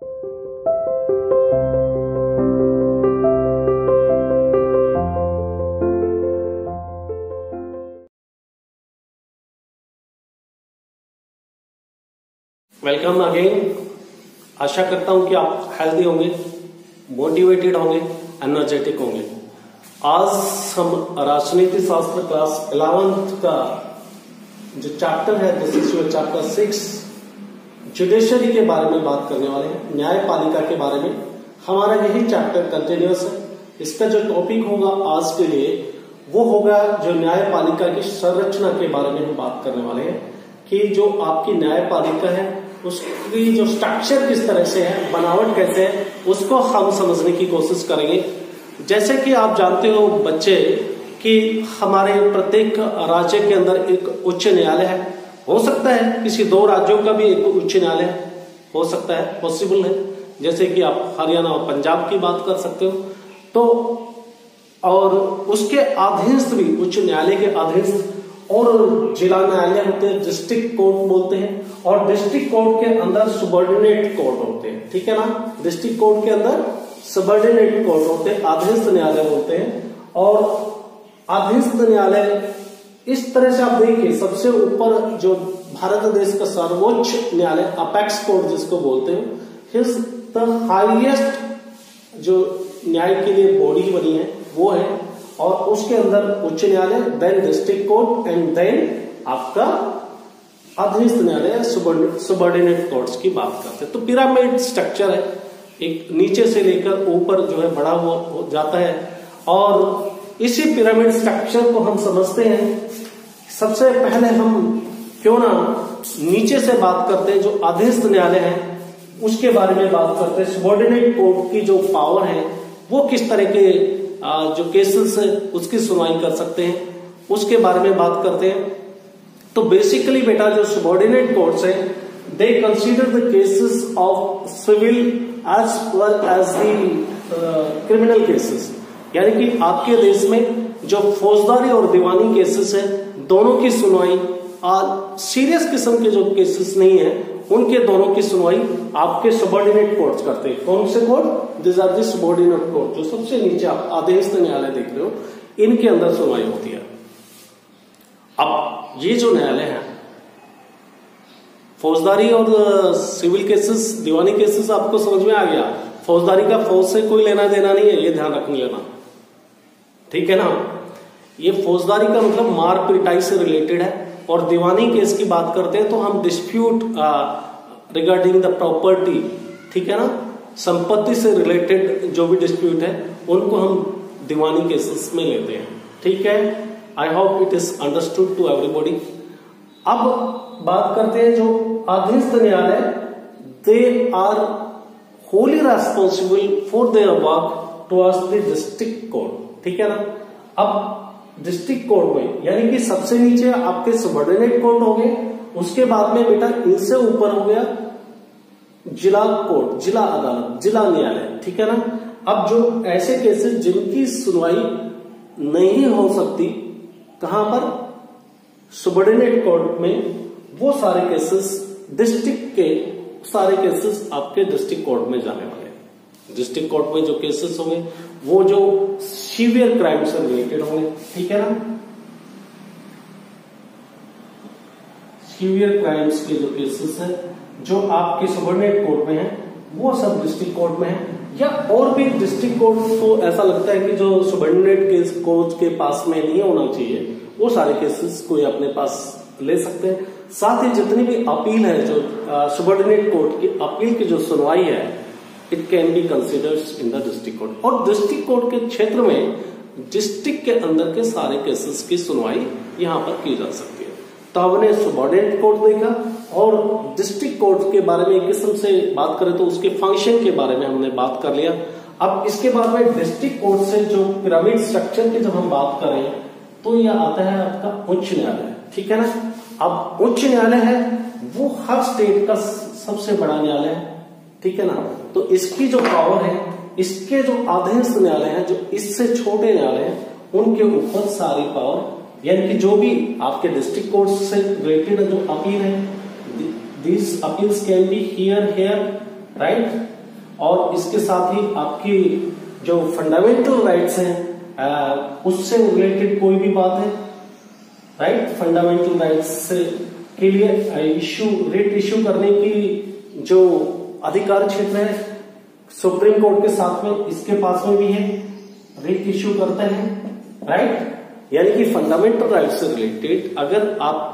Welcome again. आशा करता हूं कि आप हेल्दी होंगे, मोटिवेटेड होंगे, एनर्जेटिक होंगे। आज हम राजनीति शास्त्र क्लास 11th का जो चैप्टर है, this is your chapter 6, judiciary के बारे में बात करने वाले हैं, न्यायपालिका के बारे में। हमारा यही चैप्टर कंटिन्यूअस है। इसका जो टॉपिक होगा आज के लिए वो होगा जो न्यायपालिका की संरचना के बारे में हम बात करने वाले हैं कि जो आपकी न्यायपालिका है उसकी जो स्ट्रक्चर किस तरह से है, बनावट कैसे है, उसको हम समझने की कोशिश करेंगे। जैसे कि आप जानते हो बच्चे कि हमारे प्रत्येक राज्य के अंदर एक उच्च न्यायालय है। हो सकता है किसी 2 राज्यों का भी एक उच्च न्यायालय हो सकता है, पॉसिबल है। जैसे कि आप हरियाणा और पंजाब की बात कर सकते हो। तो और उसके अधीनस्थ भी उच्च न्यायालय के अधीनस्थ और जिला न्यायालय होते हैं, डिस्ट्रिक्ट कोर्ट बोलते हैं। और डिस्ट्रिक्ट कोर्ट के अंदर सबऑर्डिनेट कोर्ट होते हैं, ठीक है ना। डिस्ट्रिक्ट कोर्ट के अंदर सबऑर्डिनेट कोर्ट होते हैं, अधीनस्थ न्यायालय बोलते हैं। और अधीनस्थ न्यायालय इस तरह से आप देखिए, सबसे ऊपर जो भारत देश का सर्वोच्च न्यायालय अपेक्स कोर्ट जिसको बोलते हैं, हिज द हाईएस्ट जो न्याय के लिए बॉडी बनी है वो है। और उसके अंदर उच्च न्यायालय, then district court and then आपका अधीनस्थ न्यायालय, सबऑर्डिनेट कोर्ट्स की बात करते हैं। तो पिरामिड स्ट्रक्चर है, एक नीचे से लेकर ऊपर जो है बड़ा हुआ जाता है। और इसी पिरामिड स्ट्रक्चर को हम समझते हैं। सबसे पहले हम क्यों ना नीचे से बात करते हैं, जो अधीनस्थ न्यायालय है उसके बारे में बात करते हैं। सबऑर्डिनेट कोर्ट की जो पावर है वो किस तरह के जो केसेस है उसकी सुनवाई कर सकते हैं, उसके बारे में बात करते हैं। तो बेसिकली बेटा जो सबऑर्डिनेट कोर्ट्स है, they consider the cases of civil as well as the criminal cases. यानी कि आपके देश में जो फौजदारी और दीवानी केसेस है दोनों की सुनवाई, सीरियस किस्म के जो केसेस नहीं है उनके दोनों की सुनवाई आपके सबऑर्डिनेट कोर्ट्स करते हैं। कौन से court? This are the subordinate court, जो सबसे नीचे आप अधीनस्थ न्यायालय देख रहे हो, इनके अंदर सुनवाई होती है। अब ये जो न्यायालय है, फौजदारी और सिविल केसेस, दीवानी केसेस आपको समझ में आ गया। फौजदारी का फौज से कोई लेना देना नहीं है, ये ध्यान रख लेना, ठीक है ना। ये फौजदारी का मतलब मार पिटाई से रिलेटेड है। और दीवानी केस की बात करते हैं तो हम डिस्प्यूट रिगार्डिंग द प्रॉपर्टी, ठीक है ना, संपत्ति से रिलेटेड जो भी डिस्प्यूट है उनको हम दीवानी केसेस में लेते हैं, ठीक है। I hope it is understood to everybody. अब बात करते हैं जो अधीनस्थ न्यायालय, they are wholly responsible for their work towards the district court, ठीक है ना। अब डिस्ट्रिक्ट कोर्ट में यानी कि सबसे नीचे आपके सबऑर्डिनेट कोर्ट हो गए, उसके बाद में बेटा इनसे ऊपर हो गया जिला कोर्ट, जिला अदालत, जिला न्यायालय, ठीक है ना। अब जो ऐसे केसेस जिनकी सुनवाई नहीं हो सकती कहां पर? सबऑर्डिनेट कोर्ट में, वो सारे केसेस डिस्ट्रिक्ट के सारे केसेस आपके डिस्ट्रिक्ट कोर्ट में जाने वाले हैं। डिस्ट्रिक्ट कोर्ट में जो केसेस होंगे वो जो सीवियर क्राइम से रिलेटेड होंगे, ठीक है ना। सीवियर क्राइम्स के जो केसेस है जो आपके सबऑर्डिनेट कोर्ट में है वो सब डिस्ट्रिक्ट कोर्ट में है। या और भी डिस्ट्रिक्ट कोर्ट को ऐसा लगता है कि जो सबऑर्डिनेट केस कोर्ट के पास में नहीं होना चाहिए, वो सारे केसेस कोई अपने पास ले सकते हैं। साथ ही जितनी भी अपील है, जो सबऑर्डिनेट कोर्ट की अपील की जो सुनवाई है, it can be considered in the district court. और डिस्ट्रिक्ट कोर्ट के क्षेत्र में डिस्ट्रिक्ट के अंदर के सारे केसेस की सुनवाई यहां पर की जा सकती है। तो हमने सबऑर्डिनेट कोर्ट देखा और डिस्ट्रिक्ट कोर्ट के बारे में एक किस्म से बात करें तो उसके फंक्शन के बारे में हमने बात कर लिया। अब इसके बाद में डिस्ट्रिक्ट कोर्ट से जो पिरामिड स्ट्रक्चर की जब हम बात करें तो यह आता है आपका उच्च न्यायालय, ठीक है ना। अब उच्च न्यायालय है वो हर स्टेट का सबसे बड़ा न्यायालय है, ठीक है ना। तो इसकी जो पावर है, इसके जो अधीनस्थ न्यायालय है, जो इससे छोटे न्यायालय हैं, उनके ऊपर सारी पावर, यानी कि जो भी आपके डिस्ट्रिक्ट कोर्ट से रिलेटेड जो अपील है, this appeals can be here right. और इसके साथ ही आपकी जो फंडामेंटल राइट्स हैं उससे रिलेटेड कोई भी बात है, राइट। फंडामेंटल राइट्स के लिए रिट इश्यू करने की जो अधिकार क्षेत्र है सुप्रीम कोर्ट के साथ में इसके पास में भी है, रिट इश्यू करते हैं, राइट। यानी कि फंडामेंटल राइट से रिलेटेड अगर आप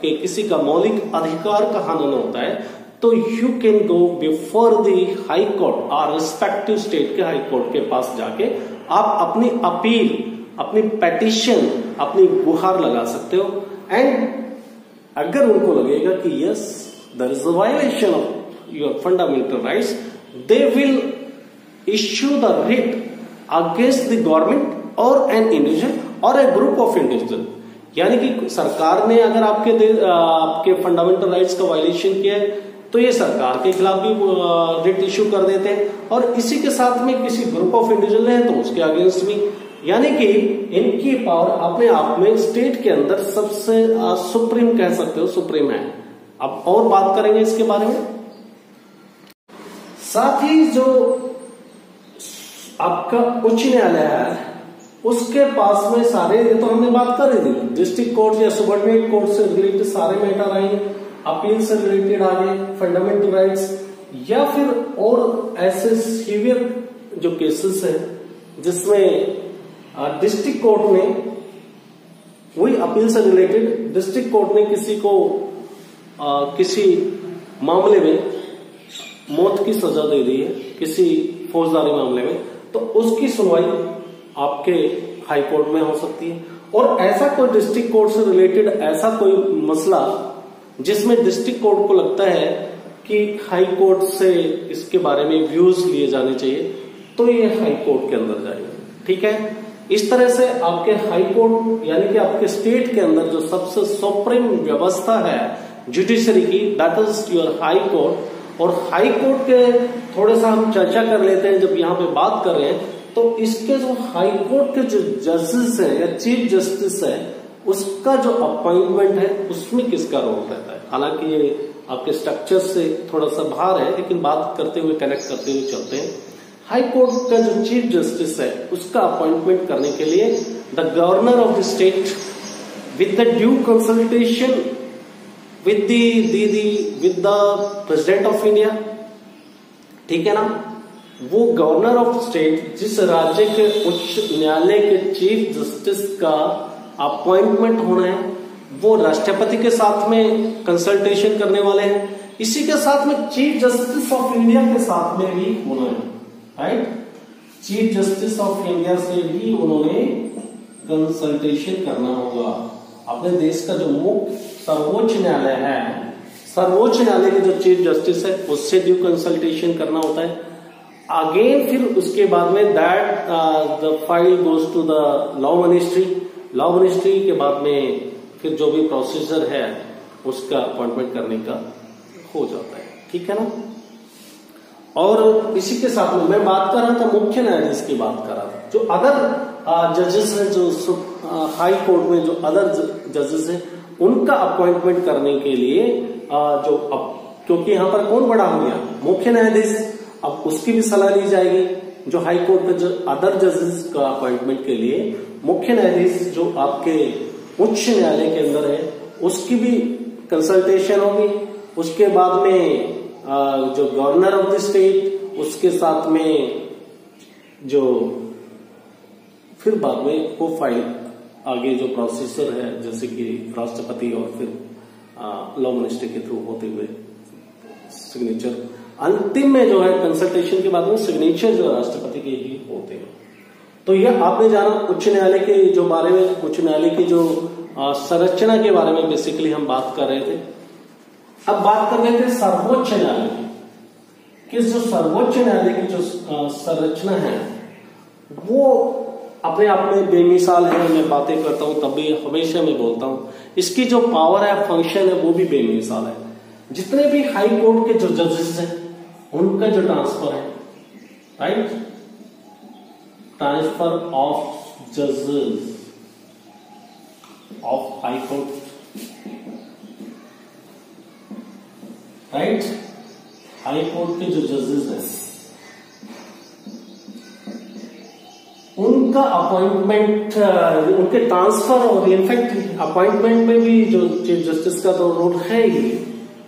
के किसी का मौलिक अधिकार का हनन होता है तो you can go before the high court और रिस्पेक्टिव स्टेट के हाई कोर्ट के पास जाके आप अपनी अपील, अपनी पेटिशन, अपनी गुहार लगा सकते हो। एंड अगर उनको लगेगा कि yes there is a violation of your fundamental rights, they will issue the writ against the government और एन इंडिविजुअल और ए ग्रुप ऑफ इंडिविजुअल। यानी कि सरकार ने अगर आपके फंडामेंटल राइट्स का वायलेशन किया है तो ये सरकार के खिलाफ भी रिट इश्यू कर देते हैं, और इसी के साथ में किसी ग्रुप ऑफ इंडिविजुअल है तो उसके अगेंस्ट भी। यानी कि इनकी पावर अपने आप में स्टेट के अंदर सबसे सुप्रीम कह सकते हो, सुप्रीम है। अब और बात करेंगे इसके बारे में। साथ ही जो आपका उच्च न्यायालय है उसके पास में सारे, ये तो हमने बात कर रही थी, डिस्ट्रिक्ट कोर्ट या सबऑर्डिनेट कोर्ट से रिलेटेड सारे मैटर आएंगे, अपील से रिलेटेड आगे फंडामेंटल राइट्स, या फिर और ऐसे सीवियर जो केसेस है जिसमें डिस्ट्रिक्ट कोर्ट ने वही अपील से रिलेटेड डिस्ट्रिक्ट कोर्ट ने किसी को किसी मामले में मौत की सजा दे दी है किसी फौजदारी मामले में, तो उसकी सुनवाई आपके हाई कोर्ट में हो सकती है। और ऐसा कोई डिस्ट्रिक्ट कोर्ट से रिलेटेड ऐसा कोई मसला जिसमें डिस्ट्रिक्ट कोर्ट को लगता है कि हाई कोर्ट से इसके बारे में व्यूज लिए जाने चाहिए, तो ये हाई कोर्ट के अंदर जाएगा, ठीक है। इस तरह से आपके हाई कोर्ट यानी कि आपके स्टेट के अंदर जो सबसे सुप्रीम व्यवस्था है जुडिशरी की, that is your high court. और हाई कोर्ट के थोड़ा सा हम चर्चा कर लेते हैं जब यहाँ पे बात कर रहे हैं, तो इसके जो हाई कोर्ट के जो जजेस है या चीफ जस्टिस है उसका जो अपॉइंटमेंट है उसमें किसका रोल रहता है। हालांकि ये आपके स्ट्रक्चर से थोड़ा सा बाहर है, लेकिन बात करते हुए कनेक्ट करते हुए चलते हैं। हाई कोर्ट का जो चीफ जस्टिस है उसका अपॉइंटमेंट करने के लिए the governor of the state with the due consultation with the president of India, ठीक है ना। वो गवर्नर ऑफ स्टेट जिस राज्य के उच्च न्यायालय के चीफ जस्टिस का अपॉइंटमेंट होना है वो राष्ट्रपति के साथ में कंसल्टेशन करने वाले हैं, इसी के साथ में चीफ जस्टिस ऑफ इंडिया के साथ में भी होना है, right. Chief Justice of India से भी उन्होंने कंसल्टेशन करना होगा। अपने देश का जो मुख्य सर्वोच्च न्यायालय है, सर्वोच्च न्यायालय के जो चीफ जस्टिस है उससे ड्यू कंसल्टेशन करना होता है। अगेन फिर उसके बाद में that the file goes to the law ministry, law ministry के बाद में फिर जो भी प्रोसीजर है उसका अपॉइंटमेंट करने का हो जाता है, ठीक है ना। और इसी के साथ में मैं बात कर रहा था मुख्य न्यायाधीश की बात कर रहा था, जो अदर जजेस हैं जो हाई कोर्ट में जो अदर जजेस हैं उनका अपॉइंटमेंट करने के लिए जो अब क्योंकि यहां पर कौन बड़ा हो गया, मुख्य न्यायाधीश, अब उसकी भी सलाह ली जाएगी। जो हाई कोर्ट के जो अदर जजेस का अपॉइंटमेंट के लिए मुख्य न्यायाधीश जो आपके उच्च न्यायालय के अंदर है उसकी भी कंसल्टेशन होगी। उसके बाद में जो गवर्नर ऑफ द स्टेट, उसके साथ में जो फिर बाद में वो फाइल आगे जो प्रोसीजर है जैसे कि राष्ट्रपति और फिर लॉ मिनिस्ट्री के थ्रू होते हुए सिग्नेचर, अंतिम में जो है कंसल्टेशन के बाद में सिग्नेचर जो राष्ट्रपति के ही होते हैं। तो यह आपने जाना उच्च न्यायालय के जो बारे में, उच्च न्यायालय की जो संरचना के बारे में बेसिकली हम बात कर रहे थे। अब बात कर रहे थे सर्वोच्च न्यायालय की, जो सर्वोच्च न्यायालय की जो संरचना है वो अपने आप में बेमिसाल है। मैं बातें करता हूं तब भी हमेशा मैं बोलता हूं इसकी जो पावर है, फंक्शन है, वो भी बेमिसाल है। जितने भी हाई कोर्ट के जो जजेस हैं उनका जो ट्रांसफर है, राइट, ट्रांसफर ऑफ जजेस of high court, right, high court के जो जजेस हैं उनका अपॉइंटमेंट, उनके ट्रांसफर और इनफैक्ट अपॉइंटमेंट में भी जो चीफ जस्टिस का तो रोल है ही,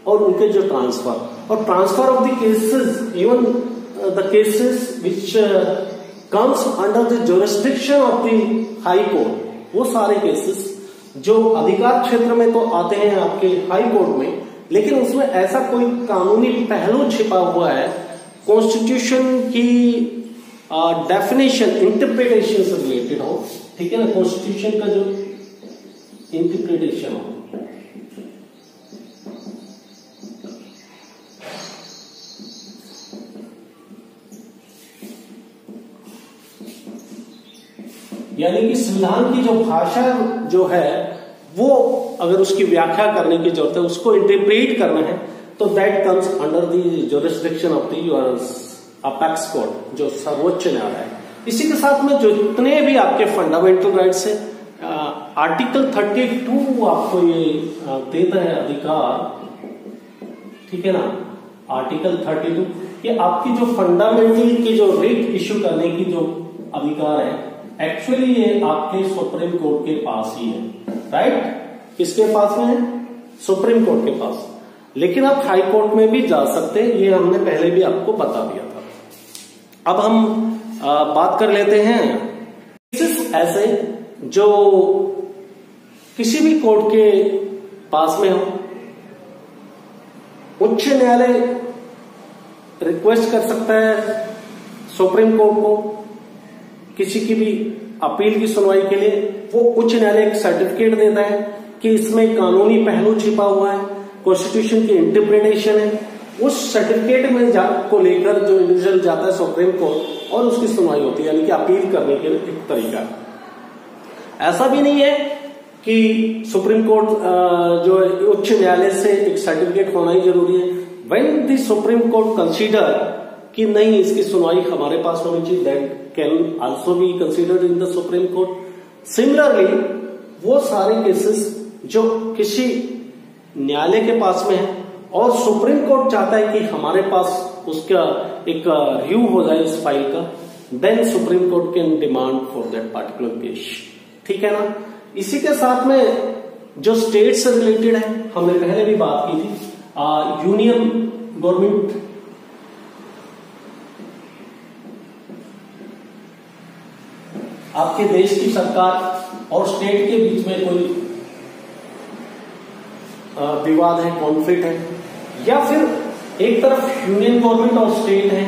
और उनके जो transfer of the cases, even the cases which comes under the jurisdiction of the high court, वो सारे केसेस जो अधिकार क्षेत्र में तो आते हैं आपके हाई कोर्ट में, लेकिन उसमें ऐसा कोई कानूनी पहलू छिपा हुआ है कॉन्स्टिट्यूशन की डेफिनेशन, इंटरप्रिटेशन से रिलेटेड हो, ठीक है ना, कॉन्स्टिट्यूशन का जो इंटरप्रिटेशन हो, यानी कि संविधान की जो भाषा जो है वो अगर उसकी व्याख्या करने की जरूरत है, उसको इंटरप्रेट करना है, तो that comes under the jurisdiction of the your apex court, जो सर्वोच्च न्यायालय है। इसी के साथ में जो जितने भी आपके फंडामेंटल राइट्स है, आर्टिकल 32 आपको ये देता है अधिकार, ठीक है ना, आर्टिकल 32 ये आपकी जो फंडामेंटल की जो रिट इश्यू करने की जो अधिकार है, एक्चुअली ये आपके सुप्रीम कोर्ट के पास ही है, राइट? किसके पास में है? सुप्रीम कोर्ट के पास। लेकिन आप हाई कोर्ट में भी जा सकते हैं, ये हमने पहले भी आपको बता दिया था। अब हम बात कर लेते हैं केसेस ऐसे जो किसी भी कोर्ट के पास में हो, उच्च न्यायालय रिक्वेस्ट कर सकता है सुप्रीम कोर्ट को किसी की भी अपील की सुनवाई के लिए, वो उच्च न्यायालय एक सर्टिफिकेट देता है कि इसमें कानूनी पहलू छिपा हुआ है, कॉन्स्टिट्यूशन की इंटरप्रिटेशन है। उस सर्टिफिकेट में को लेकर जो इंडिविजुअल जाता है सुप्रीम कोर्ट और उसकी सुनवाई होती है, यानी कि अपील करने के एक तरीका है। ऐसा भी नहीं है कि सुप्रीम कोर्ट जो उच्च न्यायालय से एक सर्टिफिकेट होना ही जरूरी है। When the supreme court consider कि नहीं इसकी सुनवाई हमारे पास होनी चाहिए, that can also be considered in the supreme court. Similarly वो सारे केसेस जो किसी न्यायालय के पास में है और सुप्रीम कोर्ट चाहता है कि हमारे पास उसका एक रिव्यू हो जाए इस फाइल का, then supreme court can demand for that particular case, ठीक है ना। इसी के साथ में जो स्टेट से रिलेटेड है, हमने पहले भी बात की थी, यूनियन गवर्नमेंट आपके देश की सरकार और स्टेट के बीच में कोई विवाद है, कॉन्फ्लिक्ट है, या फिर एक तरफ यूनियन गवर्नमेंट और स्टेट है,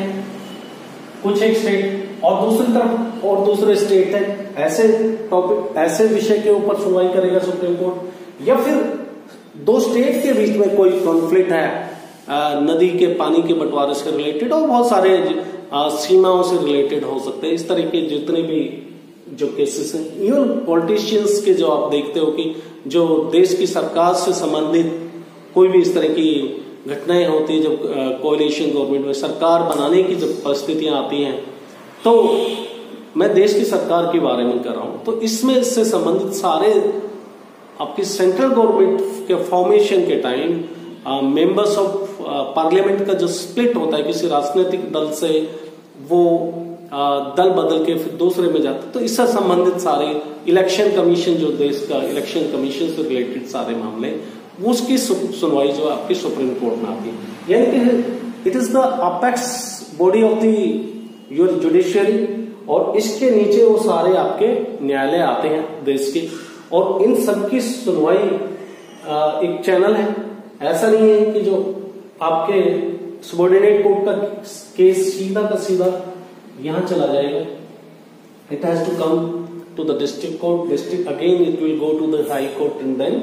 कुछ एक स्टेट और दूसरी तरफ और दूसरे स्टेट है, ऐसे टॉपिक, ऐसे विषय के ऊपर सुनवाई करेगा सुप्रीम कोर्ट। या फिर दो स्टेट के बीच में कोई कॉन्फ्लिक्ट है, नदी के पानी के बंटवारे से रिलेटेड और बहुत सारे सीमाओं से रिलेटेड हो सकते हैं। इस तरह के जितने भी जो केसेस हैं, इवन पॉलिटिशियंस के जो आप देखते हो कि जो देश की सरकार से संबंधित कोई भी इस तरह की घटनाएं होती है, जब कोएलिशन गवर्नमेंट में सरकार बनाने की जब परिस्थितियां आती हैं, तो मैं देश की सरकार के बारे में कर रहा हूं, तो इसमें इससे संबंधित सारे आपकी सेंट्रल गवर्नमेंट के फॉर्मेशन के टाइम मेंबर्स ऑफ पार्लियामेंट का जो स्प्लिट होता है किसी राजनीतिक दल से, वो दल बदल के फिर दूसरे में जाते, तो इससे संबंधित सारे इलेक्शन कमीशन, जो देश का इलेक्शन कमीशन से रिलेटेड सारे मामले, उसकी सुनवाई जो आपकी सुप्रीम कोर्ट में आती है। यानी कि it is the apex body of the your judiciary, और इसके नीचे वो सारे आपके न्यायालय आते हैं देश के, और इन सबकी सुनवाई एक चैनल है। ऐसा नहीं है कि जो आपके सबऑर्डिनेट कोर्ट का केस सीधा का सीधा यहां चला जाएगा, it has to come to the district court, district again it will go to the high court and then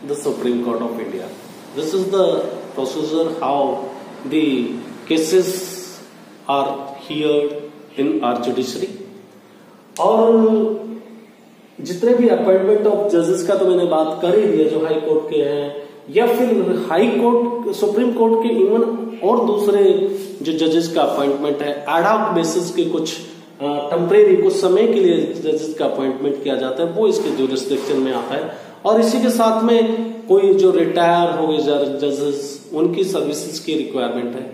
the supreme court of India. This is the procedure how the cases are heard in our judiciary. और जितने भी appointment of जजेस का तो मैंने बात कर ही दिया, जो हाई कोर्ट के हैं या फिर हाई कोर्ट, सुप्रीम कोर्ट के, इवन और दूसरे जो जजेस का अपॉइंटमेंट है, एड हॉक बेसिस के कुछ टेम्परेरी कुछ समय के लिए जजेस का अपॉइंटमेंट किया जाता है, वो इसके ज्यूरिसडिक्शन में आता है। और इसी के साथ में कोई जो रिटायर हो गए जजेस, उनकी सर्विसेज की रिक्वायरमेंट है,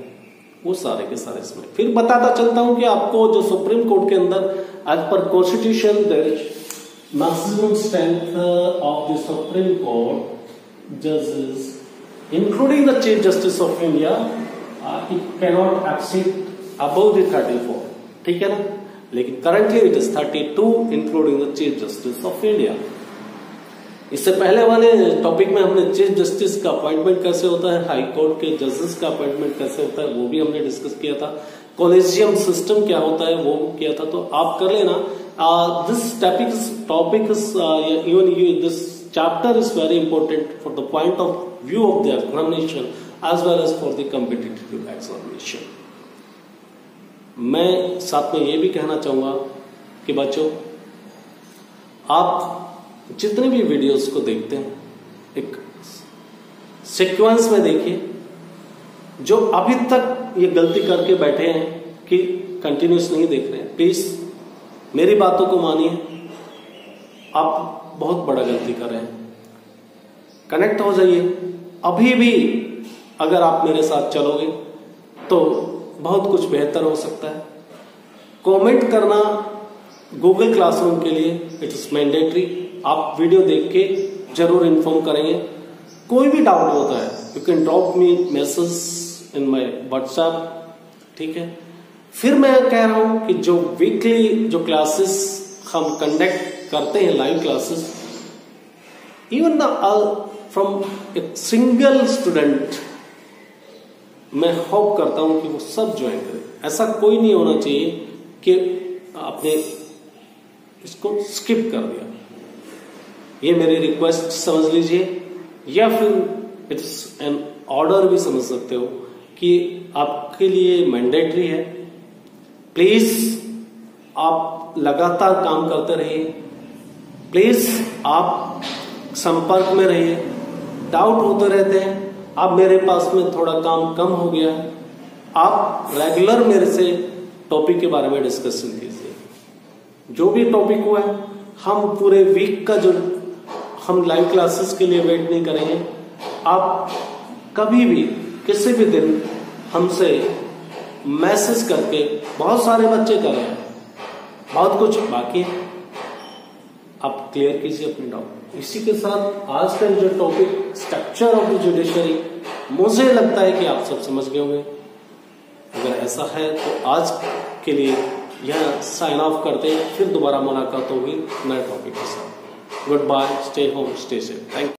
वो सारे के सारे इसमें। फिर बताता चलता हूं कि आपको जो सुप्रीम कोर्ट के अंदर as per constitution maximum strength of the supreme Court जजेस including the Chief Justice of India it cannot exceed above the 34, ठीक है ना। लेकिन currently it is 32 including the Chief Justice of India. इससे पहले वाले टॉपिक में हमने चीफ जस्टिस का अपॉइंटमेंट कैसे होता है, हाई कोर्ट के जजेस का अपॉइंटमेंट कैसे होता है वो भी हमने डिस्कस किया था, कॉलेजियम सिस्टम क्या होता है वो किया था। तो आप कर लेना। This topic even this chapter is very important for the point of view of the examination as well as for the competitive examination. मैं साथ में ये भी कहना चाहूंगा कि बच्चों आप जितने भी वीडियोस को देखते हैं एक सीक्वेंस में देखिए। जो अभी तक ये गलती करके बैठे हैं कि कंटिन्यूस नहीं देख रहे हैं, प्लीज मेरी बातों को मानिए, आप बहुत बड़ा गलती कर रहे हैं। कनेक्ट हो जाइए। अभी भी अगर आप मेरे साथ चलोगे तो बहुत कुछ बेहतर हो सकता है। कमेंट करना गूगल क्लासरूम के लिए इट इज मैंडेटरी। आप वीडियो देख के जरूर इन्फॉर्म करेंगे। कोई भी डाउट होता है you can drop me message in my WhatsApp, ठीक है। फिर मैं कह रहा हूं कि जो वीकली जो क्लासेस हम कंडक्ट करते हैं, live classes, even from a single student, मैं होप करता हूं कि वो सब ज्वाइन करें। ऐसा कोई नहीं होना चाहिए कि आपने इसको स्किप कर दिया। ये मेरी रिक्वेस्ट समझ लीजिए, या फिर इट्स एन ऑर्डर भी समझ सकते हो कि आपके लिए मैंडेटरी है। प्लीज आप लगातार काम करते रहिए। प्लीज आप संपर्क में रहिए। डाउट होते रहते हैं, अब मेरे पास में थोड़ा काम कम हो गया, आप रेगुलर मेरे से टॉपिक के बारे में डिस्कशन कीजिए। जो भी टॉपिक हुआ है, हम पूरे वीक का जो हम लाइव क्लासेस के लिए वेट नहीं करेंगे। आप कभी भी किसी भी दिन हमसे मैसेज करके, बहुत सारे बच्चे कर रहे हैं, बहुत कुछ बाकी है, आप क्लियर कीजिए अपने डाउट। इसी के साथ आज का जो topic structure of the judiciary, मुझे लगता है कि आप सब समझ गए होंगे। अगर ऐसा है तो आज के लिए यह साइन ऑफ करते हैं, फिर दोबारा मुलाकात होगी नए टॉपिक के साथ। Good bye, stay home, stay safe, thank you.